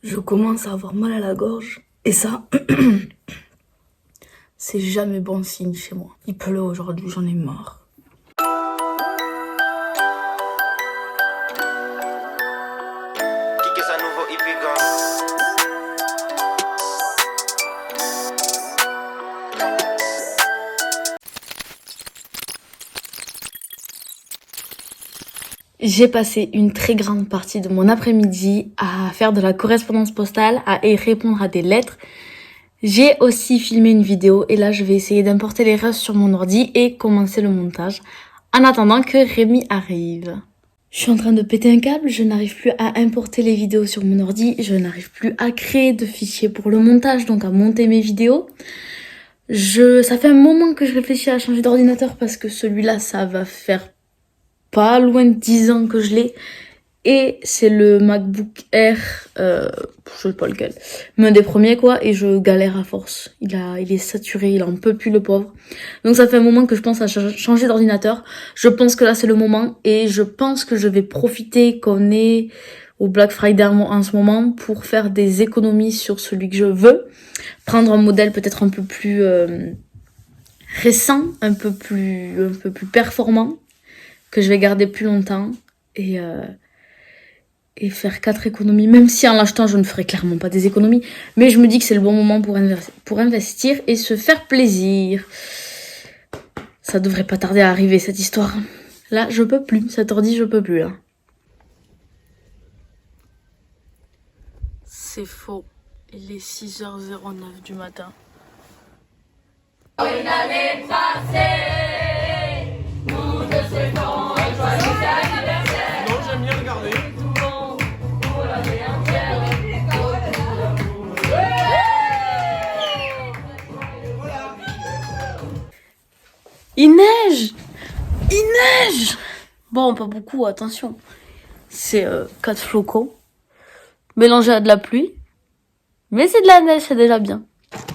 Je commence à avoir mal à la gorge. Et ça, c'est jamais bon signe chez moi. Il pleut aujourd'hui, j'en ai marre. J'ai passé une très grande partie de mon après-midi à faire de la correspondance postale, à répondre à des lettres. J'ai aussi filmé une vidéo et là je vais essayer d'importer les restes sur mon ordi et commencer le montage en attendant que Rémi arrive. Je suis en train de péter un câble, je n'arrive plus à importer les vidéos sur mon ordi, je n'arrive plus à créer de fichiers pour le montage, donc à monter mes vidéos. Ça fait un moment que je réfléchis à changer d'ordinateur parce que celui-là, ça va faire pas loin de 10 ans que je l'ai. Et c'est le MacBook Air, je sais pas lequel, mais un des premiers quoi, et je galère à force. Il est saturé, il en peut plus le pauvre. Donc ça fait un moment que je pense à changer d'ordinateur. Je pense que là c'est le moment et je pense que je vais profiter qu'on est au Black Friday en ce moment pour faire des économies sur celui que je veux. Prendre un modèle peut-être un peu plus récent, un peu plus performant, que je vais garder plus longtemps et faire 4 économies, même si en l'achetant je ne ferai clairement pas des économies, mais je me dis que c'est le bon moment pour investir et se faire plaisir. Ça devrait pas tarder à arriver cette histoire. Là je peux plus, cet ordi je peux plus là. C'est faux, il est 6h09 du matin. Bonne année passée, nous te souhaitons un joyeux anniversaire. Non, j'aime bien regarder. Il neige! Il neige! Bon, pas beaucoup, attention. C'est 4 flocons mélangés à de la pluie. Mais c'est de la neige, c'est déjà bien.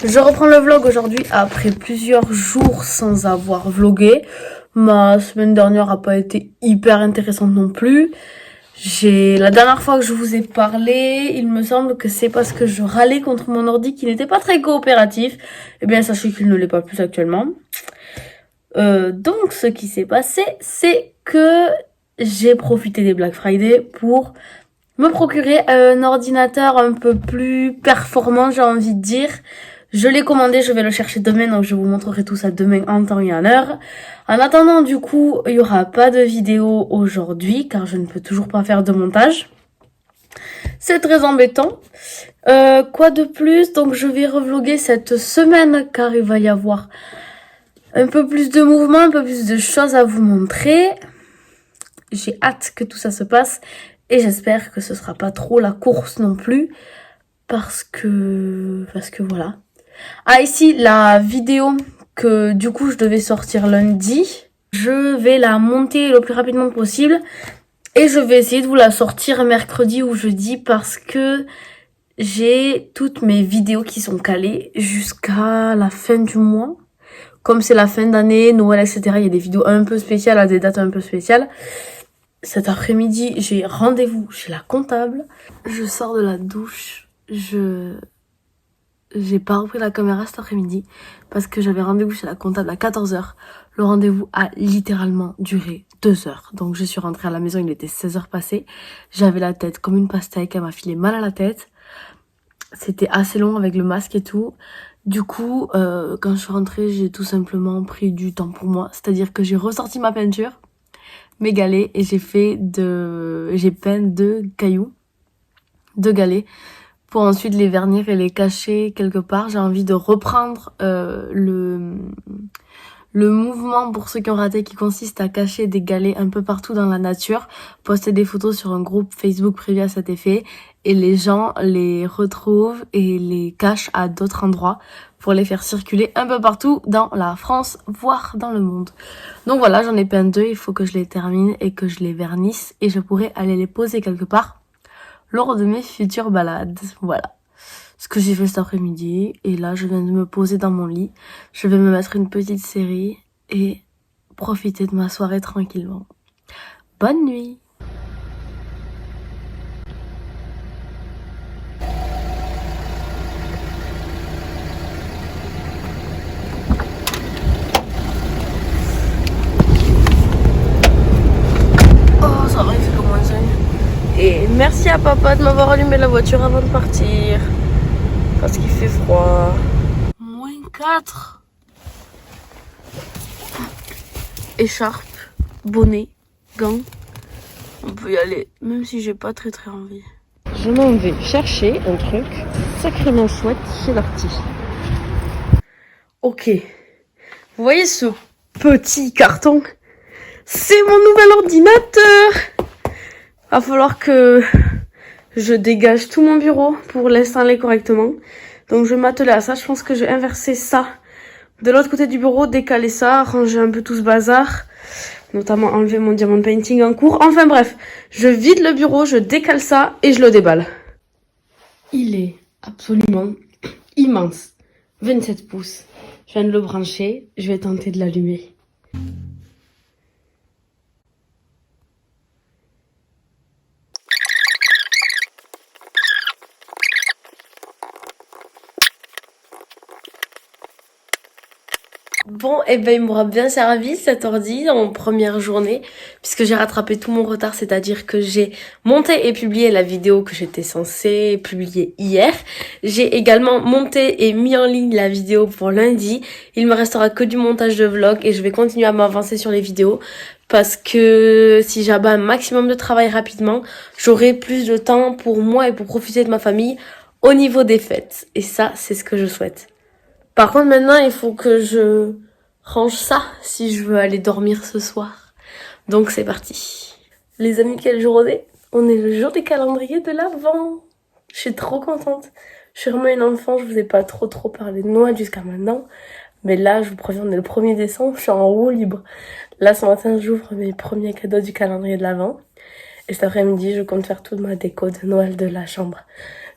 Je reprends le vlog aujourd'hui après plusieurs jours sans avoir vlogué. Ma semaine dernière a pas été hyper intéressante non plus. La dernière fois que je vous ai parlé, il me semble que c'est parce que je râlais contre mon ordi qui n'était pas très coopératif. Eh bien, sachez qu'il ne l'est pas plus actuellement. Donc, ce qui s'est passé, c'est que j'ai profité des Black Friday pour me procurer un ordinateur un peu plus performant, j'ai envie de dire. Je l'ai commandé, je vais le chercher demain, donc je vous montrerai tout ça demain en temps et en heure. En attendant, du coup, il y aura pas de vidéo aujourd'hui, car je ne peux toujours pas faire de montage. C'est très embêtant. Quoi de plus? Donc je vais revloguer cette semaine, car il va y avoir un peu plus de mouvement, un peu plus de choses à vous montrer. J'ai hâte que tout ça se passe. Et j'espère que ce sera pas trop la course non plus. Parce que voilà. Ah, ici, la vidéo que du coup je devais sortir lundi. Je vais la monter le plus rapidement possible. Et je vais essayer de vous la sortir mercredi ou jeudi parce que j'ai toutes mes vidéos qui sont calées jusqu'à la fin du mois. Comme c'est la fin d'année, Noël, etc. Il y a des vidéos un peu spéciales à des dates un peu spéciales. Cet après-midi, j'ai rendez-vous chez la comptable. Je sors de la douche. J'ai pas repris la caméra cet après-midi parce que j'avais rendez-vous chez la comptable à 14h. Le rendez-vous a littéralement duré 2 heures. Donc je suis rentrée à la maison, il était 16h passées. J'avais la tête comme une pastèque, elle m'a filé mal à la tête. C'était assez long avec le masque et tout. Du coup, quand je suis rentrée, j'ai tout simplement pris du temps pour moi. C'est-à-dire que j'ai ressorti ma peinture, mes galets, et j'ai peint 2 cailloux, 2 galets, pour ensuite les vernir et les cacher quelque part. J'ai envie de reprendre le mouvement pour ceux qui ont raté qui consiste à cacher des galets un peu partout dans la nature, poster des photos sur un groupe Facebook prévu à cet effet et les gens les retrouvent et les cachent à d'autres endroits pour les faire circuler un peu partout dans la France, voire dans le monde. Donc voilà, j'en ai peint 2, il faut que je les termine et que je les vernisse et je pourrai aller les poser quelque part lors de mes futures balades. Voilà ce que j'ai fait cet après-midi. Et là, je viens de me poser dans mon lit. Je vais me mettre une petite série et profiter de ma soirée tranquillement. Bonne nuit! à papa de m'avoir allumé la voiture avant de partir. Parce qu'il fait froid. -4. Écharpe, bonnet, gants. On peut y aller, même si j'ai pas très envie. Je m'en vais chercher un truc sacrément chouette chez Darty. Ok. Vous voyez ce petit carton? C'est mon nouvel ordinateur! Va falloir que je dégage tout mon bureau pour l'installer correctement. Donc je vais m'atteler à ça. Je pense que je vais inverser ça de l'autre côté du bureau, décaler ça, ranger un peu tout ce bazar. Notamment enlever mon diamond painting en cours. Enfin bref, je vide le bureau, je décale ça et je le déballe. Il est absolument immense. 27 pouces. Je viens de le brancher, je vais tenter de l'allumer. Bon, et ben il m'aura bien servi cet ordi en première journée, puisque j'ai rattrapé tout mon retard, c'est-à-dire que j'ai monté et publié la vidéo que j'étais censée publier hier. J'ai également monté et mis en ligne la vidéo pour lundi. Il me restera que du montage de vlog et je vais continuer à m'avancer sur les vidéos, parce que si j'abats un maximum de travail rapidement, j'aurai plus de temps pour moi et pour profiter de ma famille au niveau des fêtes. Et ça, c'est ce que je souhaite. Par contre, maintenant, il faut que je range ça si je veux aller dormir ce soir. Donc, c'est parti. Les amis, quel jour on est? On est le jour du calendrier de l'Avent. Je suis trop contente. Je suis vraiment une enfant, je vous ai pas trop parlé de Noël jusqu'à maintenant. Mais là, je vous préviens, on est le 1er décembre, je suis en roue libre. Là, ce matin, j'ouvre mes premiers cadeaux du calendrier de l'Avent. Et cet après-midi, je compte faire toute ma déco de Noël de la chambre.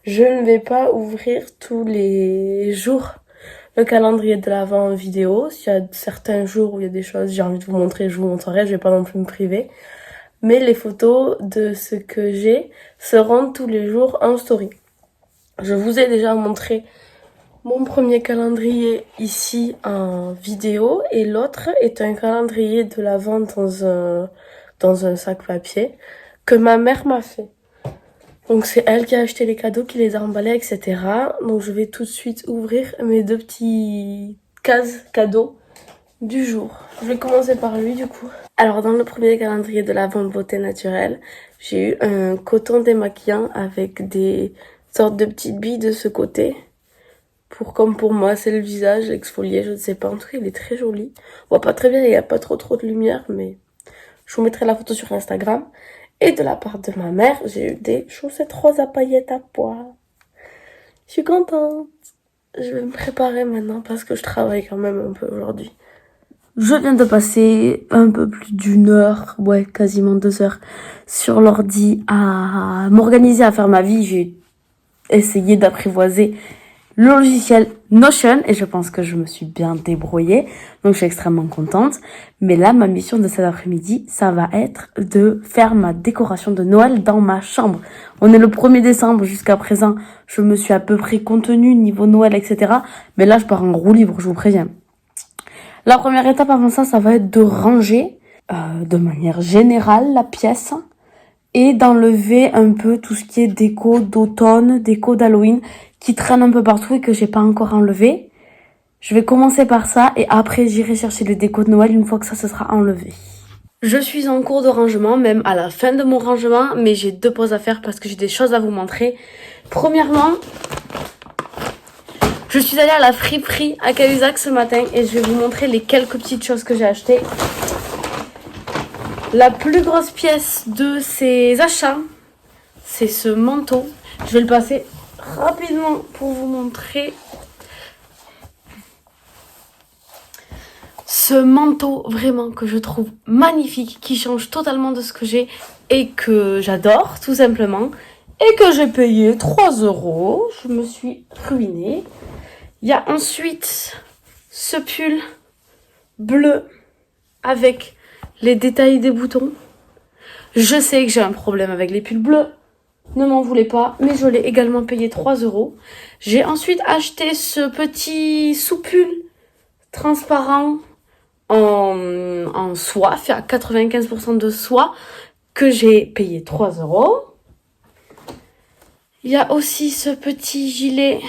Je ne vais pas ouvrir tous les jours le calendrier de l'Avent en vidéo. S'il y a certains jours où il y a des choses j'ai envie de vous montrer, je vous montrerai, je vais pas non plus me priver. Mais les photos de ce que j'ai seront tous les jours en story. Je vous ai déjà montré mon premier calendrier ici en vidéo et l'autre est un calendrier de l'Avent dans un sac papier que ma mère m'a fait. Donc c'est elle qui a acheté les cadeaux, qui les a emballés, etc. Donc je vais tout de suite ouvrir mes 2 petits cases cadeaux du jour. Je vais commencer par lui du coup. Alors dans le premier calendrier de l'Avent beauté naturelle, j'ai eu un coton démaquillant avec des sortes de petites billes de ce côté. Comme pour moi, c'est le visage exfolié, je ne sais pas. En tout cas, il est très joli. On voit pas très bien, il n'y a pas trop de lumière, mais je vous mettrai la photo sur Instagram. Et de la part de ma mère, j'ai eu des chaussettes roses à paillettes à pois. Je suis contente. Je vais me préparer maintenant parce que je travaille quand même un peu aujourd'hui. Je viens de passer un peu plus d'1 heure, ouais, quasiment 2 heures, sur l'ordi à m'organiser, à faire ma vie. J'ai essayé d'apprivoiser le logiciel Notion et je pense que je me suis bien débrouillée, donc je suis extrêmement contente. Mais là, ma mission de cet après-midi, ça va être de faire ma décoration de Noël dans ma chambre. On est le 1er décembre, jusqu'à présent, je me suis à peu près contenue niveau Noël, etc. Mais là, je pars en roue libre, je vous préviens. La première étape avant ça, ça va être de ranger de manière générale la pièce et d'enlever un peu tout ce qui est déco d'automne, déco d'Halloween qui traîne un peu partout et que j'ai pas encore enlevé. Je vais commencer par ça et après j'irai chercher les décos de Noël une fois que ça se sera enlevé. Je suis en cours de rangement, même à la fin de mon rangement, mais j'ai 2 pauses à faire parce que j'ai des choses à vous montrer. Premièrement, je suis allée à la friperie à Cahuzac ce matin et je vais vous montrer les quelques petites choses que j'ai achetées. La plus grosse pièce de ces achats, c'est ce manteau. Je vais le passer rapidement pour vous montrer. Ce manteau vraiment que je trouve magnifique, qui change totalement de ce que j'ai et que j'adore tout simplement. Et que j'ai payé 3 €. Je me suis ruinée. Il y a ensuite ce pull bleu avec les détails des boutons. Je sais que j'ai un problème avec les pulls bleus. Ne m'en voulez pas, mais je l'ai également payé 3 €. J'ai ensuite acheté ce petit sous-pull transparent en soie, fait à 95% de soie, que j'ai payé 3 €. Il y a aussi ce petit gilet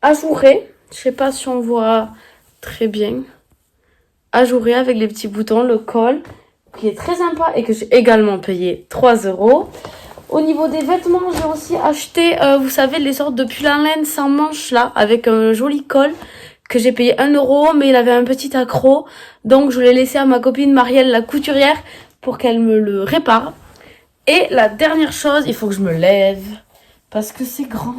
ajouré. Je sais pas si on voit très bien. Ajouré avec les petits boutons, le col, qui est très sympa et que j'ai également payé 3 €. Au niveau des vêtements, j'ai aussi acheté, vous savez, les sortes de pulls en laine sans manches là, avec un joli col que j'ai payé 1 €, mais il avait un petit accroc. Donc je l'ai laissé à ma copine Marielle, la couturière, pour qu'elle me le répare. Et la dernière chose, il faut que je me lève parce que c'est grand.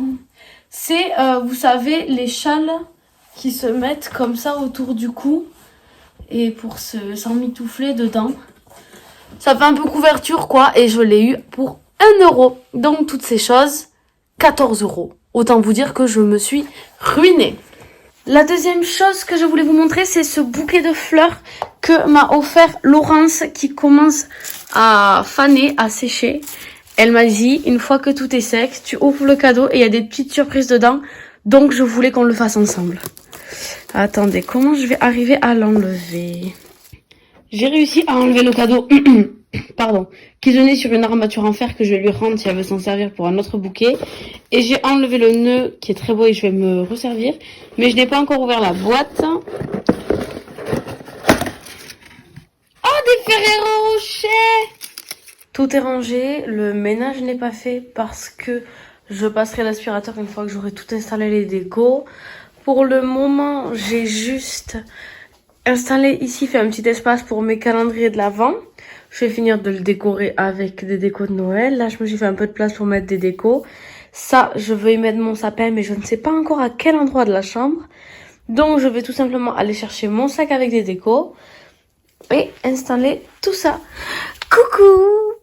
C'est, vous savez, les châles qui se mettent comme ça autour du cou et pour s'emmitoufler dedans. Ça fait un peu couverture quoi et je l'ai eu pour 1 €. Donc toutes ces choses, 14 €. Autant vous dire que je me suis ruinée. La deuxième chose que je voulais vous montrer, c'est ce bouquet de fleurs que m'a offert Laurence qui commence à faner, à sécher. Elle m'a dit, une fois que tout est sec, tu ouvres le cadeau et il y a des petites surprises dedans. Donc je voulais qu'on le fasse ensemble. Attendez, comment je vais arriver à l'enlever? J'ai réussi à enlever le cadeau, pardon, qui tenait sur une armature en fer que je vais lui rendre si elle veut s'en servir pour un autre bouquet. Et j'ai enlevé le nœud qui est très beau et je vais me resservir. Mais je n'ai pas encore ouvert la boîte. Oh, des Ferrero Rocher! Tout est rangé, le ménage n'est pas fait parce que je passerai l'aspirateur une fois que j'aurai tout installé les décos. Pour le moment, j'ai juste installé ici, fait un petit espace pour mes calendriers de l'Avent. Je vais finir de le décorer avec des décos de Noël. Là, je me suis fait un peu de place pour mettre des décos. Ça, je veux y mettre mon sapin, mais je ne sais pas encore à quel endroit de la chambre. Donc, je vais tout simplement aller chercher mon sac avec des décos et installer tout ça. Coucou!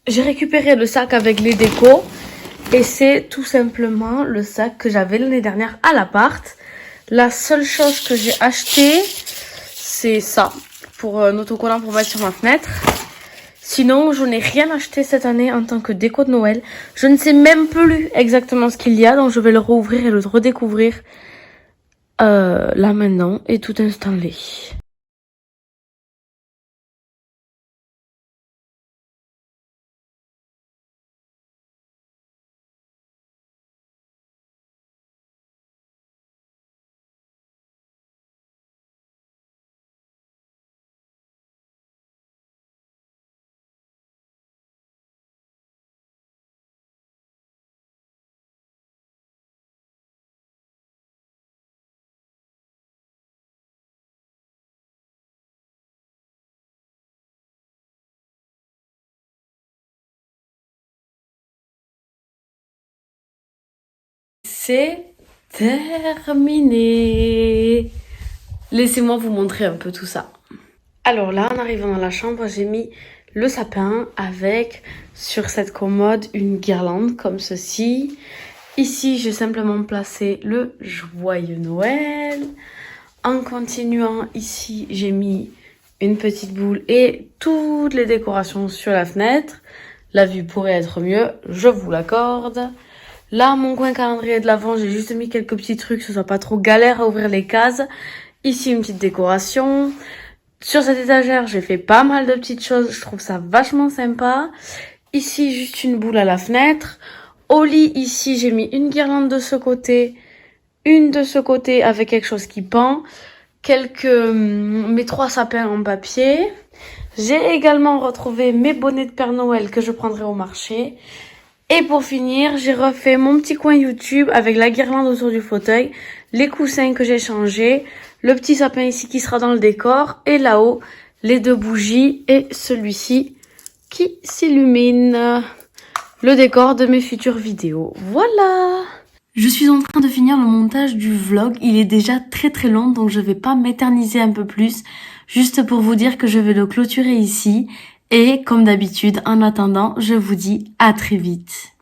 J'ai récupéré le sac avec les décos et c'est tout simplement le sac que j'avais l'année dernière à l'appart. La seule chose que j'ai acheté, c'est ça, pour un autocollant pour mettre sur ma fenêtre. Sinon, je n'ai rien acheté cette année en tant que déco de Noël. Je ne sais même plus exactement ce qu'il y a, donc je vais le rouvrir et le redécouvrir là maintenant et tout installer. C'est terminé. Laissez-moi vous montrer un peu tout ça. Alors là, en arrivant dans la chambre, j'ai mis le sapin avec, sur cette commode, une guirlande comme ceci. Ici, j'ai simplement placé le joyeux Noël. En continuant, ici, j'ai mis une petite boule et toutes les décorations sur la fenêtre. La vue pourrait être mieux, je vous l'accorde. Là, mon coin calendrier de l'Avent, j'ai juste mis quelques petits trucs, que ce soit pas trop galère à ouvrir les cases. Ici, une petite décoration. Sur cette étagère, j'ai fait pas mal de petites choses. Je trouve ça vachement sympa. Ici, juste une boule à la fenêtre. Au lit, ici, j'ai mis une guirlande de ce côté, une de ce côté avec quelque chose qui pend. Mes 3 sapins en papier. J'ai également retrouvé mes bonnets de Père Noël que je prendrai au marché. Et pour finir, j'ai refait mon petit coin YouTube avec la guirlande autour du fauteuil, les coussins que j'ai changés, le petit sapin ici qui sera dans le décor, et là-haut, les 2 bougies et celui-ci qui s'illumine. Le décor de mes futures vidéos. Voilà! Je suis en train de finir le montage du vlog. Il est déjà très très long, donc je vais pas m'éterniser un peu plus. Juste pour vous dire que je vais le clôturer ici. Et comme d'habitude, en attendant, je vous dis à très vite.